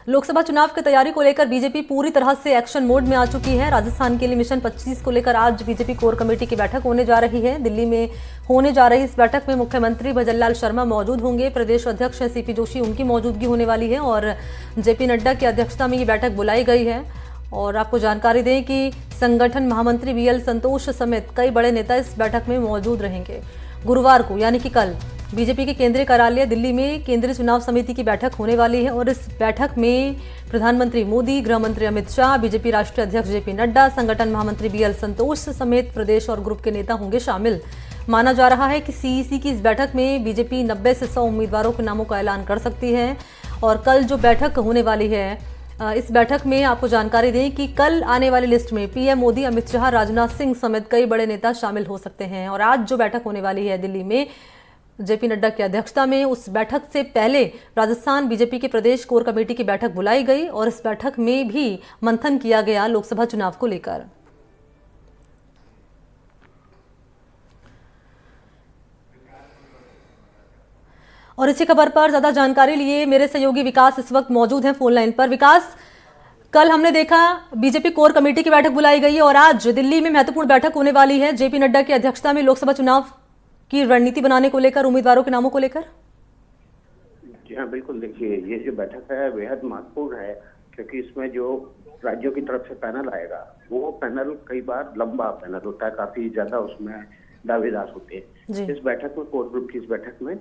लोकसभा चुनाव की तैयारी को लेकर बीजेपी पूरी तरह से एक्शन मोड में आ चुकी है। राजस्थान के लिए मिशन 25 को लेकर आज बीजेपी कोर कमेटी की बैठक होने जा रही है। दिल्ली में होने जा रही इस बैठक में मुख्यमंत्री भजनलाल शर्मा मौजूद होंगे। प्रदेश अध्यक्ष सीपी जोशी, उनकी मौजूदगी होने वाली है और जेपी नड्डा की अध्यक्षता में ये बैठक बुलाई गई है। और आपको जानकारी दें कि संगठन महामंत्री बीएल संतोष समेत कई बड़े नेता इस बैठक में मौजूद रहेंगे। गुरुवार को यानी कि कल बीजेपी के केंद्रीय कार्यालय दिल्ली में केंद्रीय चुनाव समिति की बैठक होने वाली है और इस बैठक में प्रधानमंत्री मोदी, गृह मंत्री अमित शाह, बीजेपी राष्ट्रीय अध्यक्ष जेपी नड्डा, संगठन महामंत्री बीएल संतोष समेत प्रदेश और ग्रुप के नेता होंगे शामिल। माना जा रहा है कि सीईसी की इस बैठक में बीजेपी 90 से 100 उम्मीदवारों के नामों का ऐलान कर सकती है। और कल जो बैठक होने वाली है, इस बैठक में आपको जानकारी दें कि कल आने वाली लिस्ट में पीएम मोदी, अमित शाह, राजनाथ सिंह समेत कई बड़े नेता शामिल हो सकते हैं। और आज जो बैठक होने वाली है दिल्ली में जेपी नड्डा की अध्यक्षता में, उस बैठक से पहले राजस्थान बीजेपी के प्रदेश कोर कमेटी की बैठक बुलाई गई और इस बैठक में भी मंथन किया गया लोकसभा चुनाव को लेकर। और इसी खबर पर ज्यादा जानकारी लिए मेरे सहयोगी विकास इस वक्त मौजूद हैं फोन लाइन पर। विकास, कल हमने देखा बीजेपी कोर कमेटी की बैठक बुलाई गई है और आज दिल्ली में महत्वपूर्ण बैठक होने वाली है जेपी नड्डा की अध्यक्षता में लोकसभा चुनाव की रणनीति बनाने को लेकर, उम्मीदवारों के नामों को लेकर। जी हाँ, बिल्कुल। देखिए, ये जो बैठक है बेहद महत्वपूर्ण है क्योंकि इसमें जो राज्यों की तरफ से पैनल आएगा वो पैनल कई बार लंबा पैनल होता है, काफी ज्यादा उसमें दावेदार होते हैं। इस बैठक में, कोर ग्रुप की इस बैठक में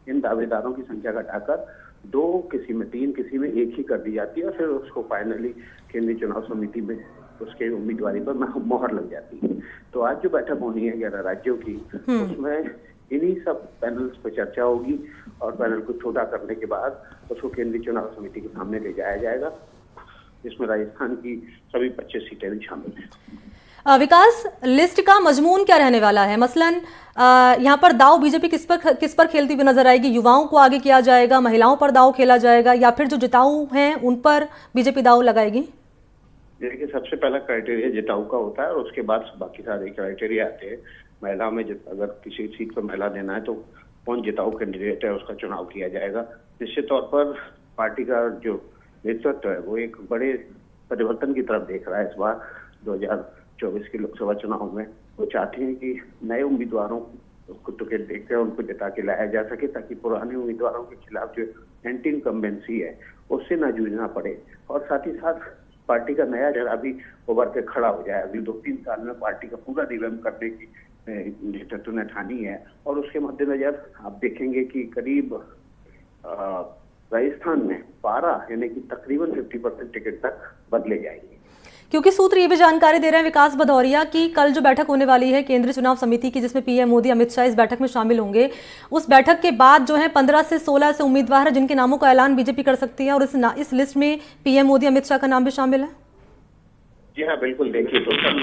इन दावेदारों की संख्या घटाकर 2, किसी में 3, किसी में 1 ही कर दी जाती है और फिर उसको फाइनली केंद्रीय चुनाव समिति में उसके उम्मीदवारी पर मोहर लग जाती है। तो आज जो बैठक होनी है 11 राज्यों की, उसमें इन्हीं सब पैनल्स पर चर्चा होगी और पैनल को छोटा करने के बाद उसको केंद्रीय चुनाव समिति के सामने ले जाया जाएगा। इसमें राजस्थान की सभी 25 सीटें भी शामिल हैं। विकास, लिस्ट का मजमून क्या रहने वाला है? मसलन यहाँ पर दाव बीजेपी किस पर खेलती हुई नजर आएगी? युवाओं को आगे किया जाएगा, महिलाओं पर दाव खेला जाएगा या फिर जो जिताऊ हैं उन पर बीजेपी दाव लगाएगी? देखिए, सबसे पहला क्राइटेरिया जिताऊ का होता है और उसके बाद बाकी सारे क्राइटेरिया आते हैं। महिला में अगर किसी सीट पर महिला देना है तो कौन जिताऊ कैंडिडेट है उसका चुनाव किया जाएगा। निश्चित तौर पर पार्टी का जो नेतृत्व है वो एक बड़े परिवर्तन की तरफ देख रहा है। इस बार 2024 के लोकसभा चुनाव में वो चाहते हैं कि नए उम्मीदवारों को टिकट देकर उनको जिता के लाया जा सके ताकि पुराने उम्मीदवारों के खिलाफ जो एंटी इनकम्बेंसी है उससे ना जूझना पड़े और साथ ही साथ पार्टी का नया चेहरा भी उभर के खड़ा हो जाए। अगले 2-3 साल में पार्टी का पूरा रिवैम्प करने की नेतृत्व ने ठानी है और उसके मद्देनजर आप देखेंगे कि करीब राजस्थान में 12 यानी कि तकरीबन 50% टिकट तक बदले जाएंगे। क्योंकि सूत्र ये भी जानकारी दे रहे हैं विकास भदौरिया की कल जो बैठक होने वाली है केंद्रीय चुनाव समिति की, जिसमें पीएम मोदी, अमित शाह इस बैठक में शामिल होंगे, उस बैठक के बाद जो है 15 से 16 ऐसे उम्मीदवार है जिनके नामों का ऐलान बीजेपी कर सकती है और इस लिस्ट में पीएम मोदी, अमित शाह का नाम भी शामिल है। जी हाँ, बिल्कुल। देखिए, टोटल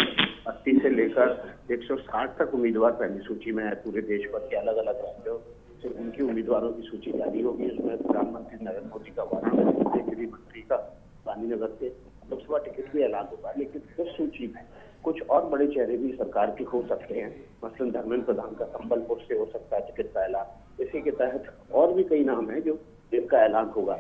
80 से लेकर 160 तक उम्मीदवार पहली सूची में है। पूरे देश भर के अलग अलग राज्यों से उनकी उम्मीदवारों की सूची जारी होगी। इसमें प्रधानमंत्री नरेंद्र मोदी का वाराणसी से, गृह मंत्री का रानीनगर से लोकसभा टिकट भी ऐलान होगा। लेकिन उस सूची में कुछ और बड़े चेहरे भी सरकार के हो सकते हैं। मसलन धर्मेंद्र प्रधान का संबलपुर से हो सकता है टिकट का ऐलान। इसी के तहत और भी कई नाम है जिनका ऐलान होगा।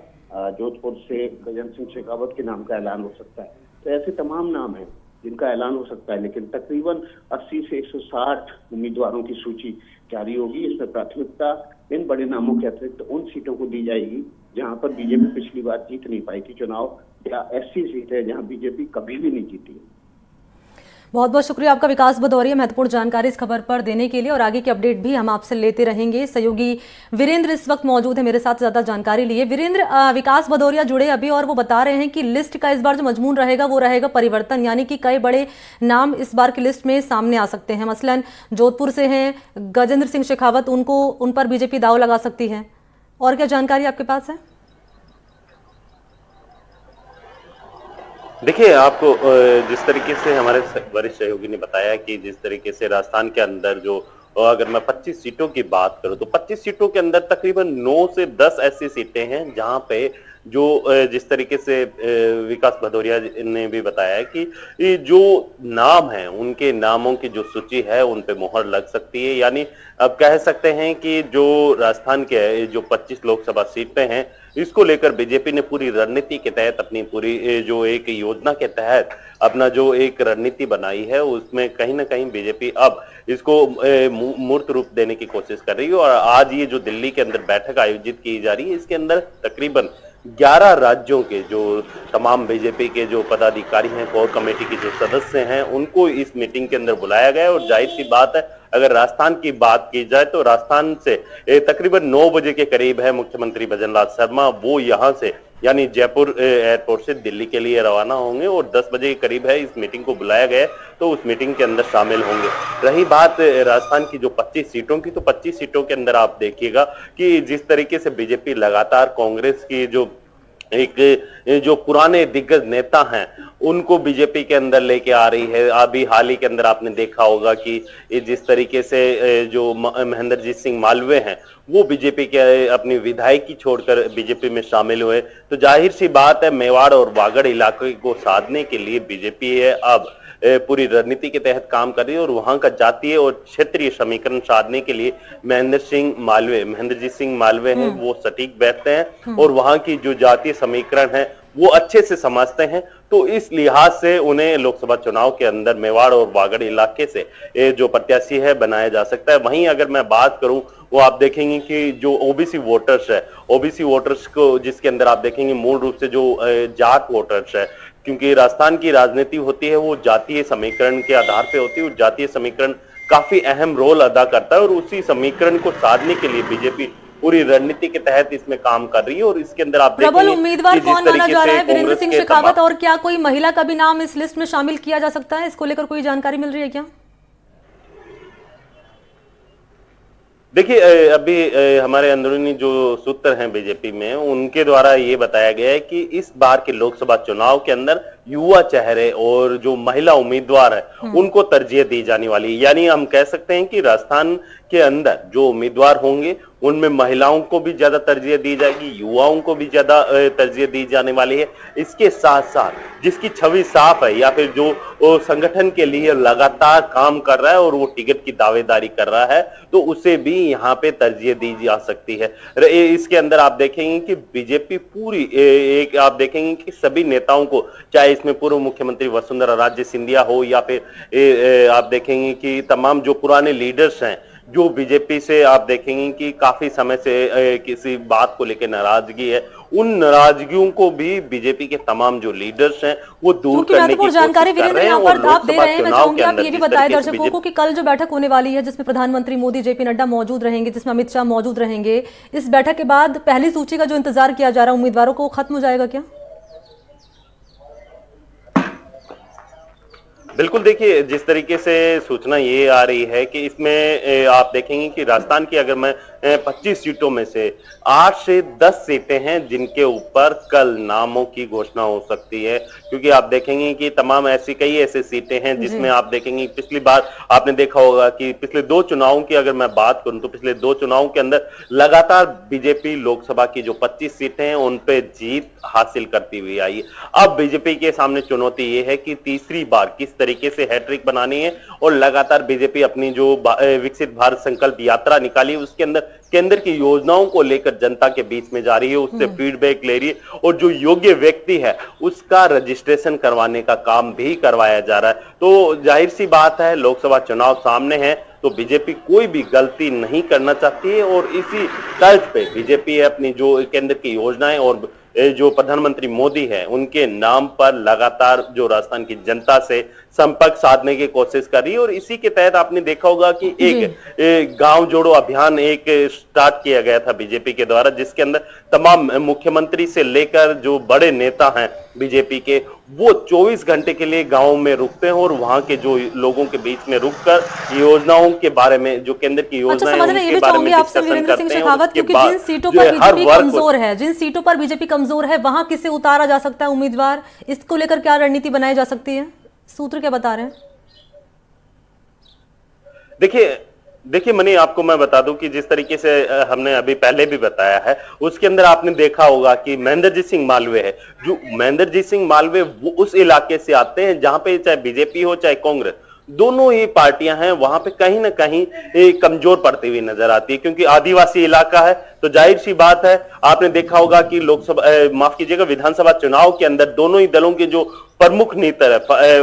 जोधपुर से गजेंद्र सिंह शेखावत के नाम का ऐलान हो सकता है। तो ऐसे तमाम नाम हैं जिनका ऐलान हो सकता है। लेकिन तकरीबन 80 से 160 उम्मीदवारों की सूची जारी होगी। इसमें प्राथमिकता इन बड़े नामों के अतिरिक्त उन सीटों को दी जाएगी जहां पर बीजेपी पिछली बार जीत नहीं पाई थी चुनाव, या ऐसी सीट है जहां बीजेपी कभी भी नहीं जीती। बहुत बहुत शुक्रिया आपका विकास भदौरिया, महत्वपूर्ण जानकारी इस खबर पर देने के लिए और आगे की अपडेट भी हम आपसे लेते रहेंगे। सहयोगी वीरेंद्र इस वक्त मौजूद है मेरे साथ ज्यादा जानकारी लिए। वीरेंद्र, विकास भदौरिया जुड़े अभी और वो बता रहे हैं कि लिस्ट का इस बार जो मजमून रहेगा वो रहेगा परिवर्तन, यानी कि कई बड़े नाम इस बार की लिस्ट में सामने आ सकते हैं। मसलन जोधपुर से हैं गजेंद्र सिंह शेखावत, उन पर बीजेपी दाव लगा सकती है। और क्या जानकारी आपके पास है? देखिए, आपको जिस तरीके से हमारे वरिष्ठ सहयोगी ने बताया कि जिस तरीके से राजस्थान के अंदर जो अगर मैं 25 सीटों की बात करूं तो 25 सीटों के अंदर तकरीबन 9 से 10 ऐसी सीटें हैं जहां पे जो जिस तरीके से विकास भदौरिया ने भी बताया कि जो नाम है उनके नामों की जो सूची है उन पे मोहर लग सकती है। यानी अब कह सकते हैं कि जो राजस्थान के जो 25 लोकसभा सीटें हैं इसको लेकर बीजेपी ने पूरी रणनीति के तहत अपनी पूरी जो एक योजना के तहत अपना जो एक रणनीति बनाई है, उसमें कहीं ना कहीं बीजेपी अब इसको मूर्त रूप देने की कोशिश कर रही है। और आज ये जो दिल्ली के अंदर बैठक आयोजित की जा रही है, इसके अंदर तकरीबन 11 राज्यों के जो तमाम बीजेपी के जो पदाधिकारी हैं, कोर कमेटी के जो सदस्य हैं, उनको इस मीटिंग के अंदर बुलाया गया है। और जाहिर सी बात है, अगर राजस्थान की बात की जाए तो राजस्थान से तकरीबन 9 बजे के करीब है मुख्यमंत्री भजनलाल शर्मा, वो यहां से यानी जयपुर एयरपोर्ट से दिल्ली के लिए रवाना होंगे और 10 बजे के करीब है इस मीटिंग को बुलाया गया है, तो उस मीटिंग के अंदर शामिल होंगे। रही बात राजस्थान की जो 25 सीटों की, तो 25 सीटों के अंदर आप देखिएगा कि जिस तरीके से बीजेपी लगातार कांग्रेस की जो पुराने दिग्गज नेता हैं उनको बीजेपी के अंदर लेके आ रही है। अभी हाल ही के अंदर आपने देखा होगा कि जिस तरीके से जो महेंद्रजीत सिंह मालवीय हैं वो बीजेपी के अपनी विधायकी छोड़कर बीजेपी में शामिल हुए, तो जाहिर सी बात है मेवाड़ और वागड़ इलाके को साधने के लिए बीजेपी है अब पूरी रणनीति के तहत काम कर रही है। और वहां का जातीय और क्षेत्रीय समीकरण साधने के लिए महेंद्रजीत सिंह मालवीय हैं, वो सटीक बैठते हैं और वहां की जो जातीय समीकरण है वो अच्छे से समझते हैं। तो इस लिहाज से उन्हें लोकसभा चुनाव के अंदर मेवाड़ और वागड़ इलाके से जो प्रत्याशी है बनाया जा सकता है। वहीं अगर मैं बात करूं, वो आप देखेंगे कि जो ओबीसी वोटर्स है, ओबीसी वोटर्स को जिसके अंदर आप देखेंगे मूल रूप से जो जाट वोटर्स है, क्योंकि राजस्थान की राजनीति होती है वो जातीय समीकरण के आधार पे होती है। जातीय समीकरण काफी अहम रोल अदा करता है और उसी समीकरण को साधने के लिए बीजेपी पूरी रणनीति के तहत इसमें काम कर रही है। और इसके अंदर आप प्रबल उम्मीदवार कौन माना जा रहा है? वीरेंद्र सिंह शेखावत, और क्या कोई महिला का भी नाम इस लिस्ट में शामिल किया जा सकता है? इसको लेकर कोई जानकारी मिल रही है क्या? देखिए, अभी हमारे अंदरूनी जो सूत्र हैं बीजेपी में, उनके द्वारा ये बताया गया है कि इस बार के लोकसभा चुनाव के अंदर युवा चेहरे और जो महिला उम्मीदवार है उनको तरजीह दी जाने वाली है। यानी हम कह सकते हैं कि राजस्थान के अंदर जो उम्मीदवार होंगे उनमें महिलाओं को भी ज्यादा तरजीह दी जाएगी, युवाओं को भी ज्यादा तरजीह दी जाने वाली है। इसके साथ साथ जिसकी छवि साफ है या फिर जो संगठन के लिए लगातार काम कर रहा है और वो टिकट की दावेदारी कर रहा है, तो उसे भी यहाँ पे तरजीह दी जा सकती है। इसके अंदर आप देखेंगे कि बीजेपी पूरी एक आप देखेंगे कि सभी नेताओं को, चाहे इसमें पूर्व मुख्यमंत्री वसुंधरा राजे सिंधिया हो या फिर आप देखेंगे कि तमाम जो पुराने लीडर्स हैं जो बीजेपी से आप देखेंगे कि काफी समय से किसी बात को लेकर नाराजगी है, उन नाराजगियों को भी बीजेपी के तमाम जो लीडर्स हैं वो दूर करने की जानकारी कोशिश कर रहे हैं। और आप दे रहे हैं, मैं चाहूंगी आप ये भी बताएं दर्शकों को कि कल जो बैठक होने वाली है जिसमें प्रधानमंत्री मोदी, जेपी नड्डा मौजूद रहेंगे, जिसमें अमित शाह मौजूद रहेंगे, इस बैठक के बाद पहली सूची का जो इंतजार किया जा रहा है उम्मीदवारों को, खत्म हो जाएगा क्या? बिल्कुल, देखिए जिस तरीके से सूचना ये आ रही है कि इसमें आप देखेंगे कि राजस्थान की अगर मैं 25 सीटों में से 8 से 10 सीटें हैं जिनके ऊपर कल नामों की घोषणा हो सकती है। क्योंकि आप देखेंगे कि तमाम कई ऐसी सीटें हैं जिसमें आप देखेंगे पिछली बार आपने देखा होगा कि पिछले 2 चुनावों की अगर मैं बात करूं तो पिछले 2 चुनावों के अंदर लगातार बीजेपी लोकसभा की जो 25 सीटें हैं उन पे जीत हासिल करती हुई आई है। अब बीजेपी के सामने चुनौती ये है कि तीसरी बार किस तरीके से हैट्रिक बनानी है और लगातार बीजेपी अपनी जो विकसित भारत संकल्प यात्रा निकाली उसके अंदर केंद्र की योजनाओं को लेकर जनता के बीच में जा रही है, उससे फीडबैक ले रही है और जो योग्य व्यक्ति है उसका रजिस्ट्रेशन करवाने का काम भी करवाया जा रहा है। तो जाहिर सी बात है लोकसभा चुनाव सामने है तो बीजेपी कोई भी गलती नहीं करना चाहती है और इसी तर्ज पे बीजेपी अपनी जो केंद्र की योजनाएं और जो प्रधानमंत्री मोदी है उनके नाम पर लगातार जो राजस्थान की जनता से संपर्क साधने की कोशिश कर रही है। और इसी के तहत आपने देखा होगा कि एक गांव जोड़ो अभियान एक स्टार्ट किया गया था बीजेपी के द्वारा, जिसके अंदर तमाम मुख्यमंत्री से लेकर जो बड़े नेता हैं बीजेपी के वो 24 घंटे के लिए गांव में रुकते हैं और वहां के जो लोगों के बीच में रुककर योजनाओं के बारे में, जो केंद्र की योजनाएं हैं उनके बारे में डिस्कशन करते हैं। क्योंकि जिन सीटों पर बीजेपी कमजोर है, जिन सीटों पर बीजेपी कमजोर है वहां किसे उतारा जा सकता है उम्मीदवार, इसको लेकर क्या रणनीति बनाई जा सकती है? सूत्र क्या बता रहे हैं? देखिए मनी, आपको मैं बता दूं कि जिस तरीके से हमने अभी पहले भी बताया है उसके अंदर आपने देखा होगा कि महेंद्रजीत सिंह मालवीय है, जो महेंद्रजीत सिंह मालवीय वो उस इलाके से आते हैं जहां पे चाहे बीजेपी हो चाहे कांग्रेस दोनों ही पार्टियां हैं वहां पे कहीं ना कहीं कमजोर पड़ती हुई नजर आती है, क्योंकि आदिवासी इलाका है तो जाहिर सी बात है। आपने देखा होगा कि लोकसभा माफ कीजिएगा विधानसभा चुनाव के अंदर दोनों ही दलों के जो प्रमुख नेता है,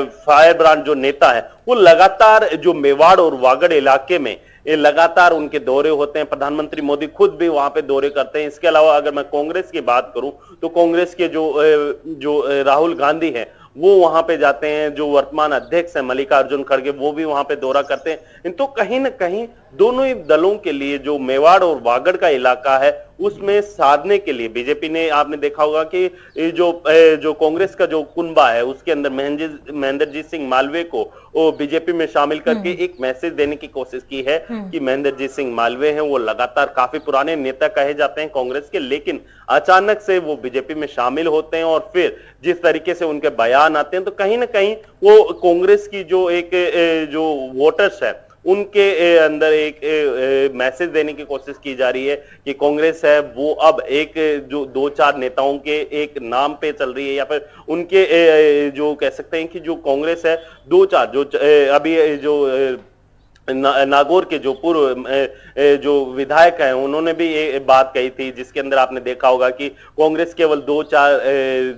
फायर ब्रांड जो नेता है, वो लगातार जो मेवाड़ और वागड़ इलाके में ये लगातार उनके दौरे होते हैं। प्रधानमंत्री मोदी खुद भी वहां पे दौरे करते हैं। इसके अलावा अगर मैं कांग्रेस की बात करूं तो कांग्रेस के जो राहुल गांधी हैं वो वहां पे जाते हैं। जो वर्तमान अध्यक्ष है मल्लिकार्जुन खड़गे वो भी वहां पे दौरा करते हैं। तो कहीं ना कहीं दोनों ही दलों के लिए जो मेवाड़ और वागड़ का इलाका है उसमें साधने के लिए बीजेपी ने, आपने देखा होगा कि जो कांग्रेस का जो कुनबा है उसके अंदर महेंद्रजीत सिंह मालवीय को बीजेपी में शामिल करके एक मैसेज देने की कोशिश की है कि महेंद्रजीत सिंह मालवीय हैं वो लगातार काफी पुराने नेता कहे जाते हैं कांग्रेस के, लेकिन अचानक से वो बीजेपी में शामिल होते हैं और फिर जिस तरीके से उनके बयान आते हैं तो कहीं ना कहीं वो कांग्रेस की जो वोटर्स है उनके अंदर एक मैसेज देने की कोशिश की जा रही है कि कांग्रेस है वो अब एक जो 2-4 नेताओं के एक नाम पे चल रही है, या फिर उनके जो कह सकते हैं कि जो कांग्रेस है 2-4 जो अभी जो नागौर के जो पूर्व जो विधायक हैं उन्होंने भी ये बात कही थी, जिसके अंदर आपने देखा होगा कि कांग्रेस केवल 2-4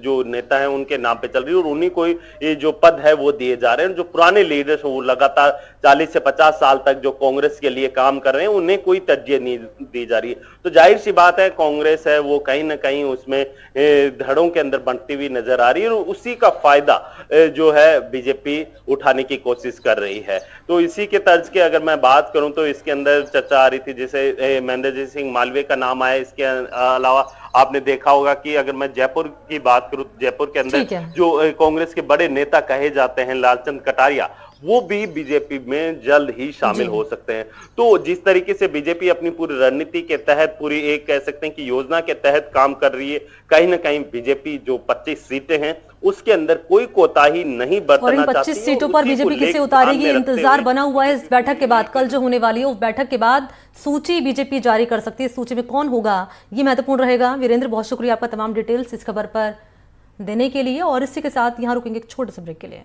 जो नेता हैं उनके नाम पे चल रही है और उन्हीं को ये जो पद है वो दिए जा रहे हैं। जो पुराने लीडर्स वो लगातार 40 से 50 साल तक जो कांग्रेस के लिए काम कर रहे हैं उन्हें कोई तरजीह नहीं दी जा रही है। तो जाहिर सी बात है कांग्रेस है वो कहीं ना कहीं उसमें धड़ों के अंदर बनती हुई नजर आ रही है और उसी का फायदा जो है बीजेपी उठाने की कोशिश कर रही है। तो इसी के तर्ज के अगर मैं बात करूं तो इसके अंदर चर्चा आ रही थी, जैसे महेंद्रजीत सिंह मालवीय का नाम आया। इसके अलावा आपने देखा होगा कि अगर मैं जयपुर की बात करूं तो जयपुर के अंदर जो कांग्रेस के बड़े नेता कहे जाते हैं लालचंद कटारिया वो भी बीजेपी में जल्द ही शामिल हो सकते हैं। तो जिस तरीके से बीजेपी अपनी पूरी रणनीति के तहत, पूरी एक कह सकते हैं कि योजना के तहत काम कर रही है, कहीं ना कहीं बीजेपी जो 25 सीटें हैं उसके अंदर कोई कोताही नहीं बरतना चाहती। और इन 25 सीटों पर बीजेपी किसे उतारेगी इंतजार बना हुआ है। इस बैठक के बाद कल जो होने वाली है उस बैठक के बाद सूची बीजेपी जारी कर सकती है। सूची में कौन होगा ये महत्वपूर्ण रहेगा। वीरेंद्र, बहुत शुक्रिया आपका तमाम डिटेल्स इस खबर पर देने के लिए। और इसी के साथ यहाँ रुकेंगे एक छोटे से ब्रेक के लिए।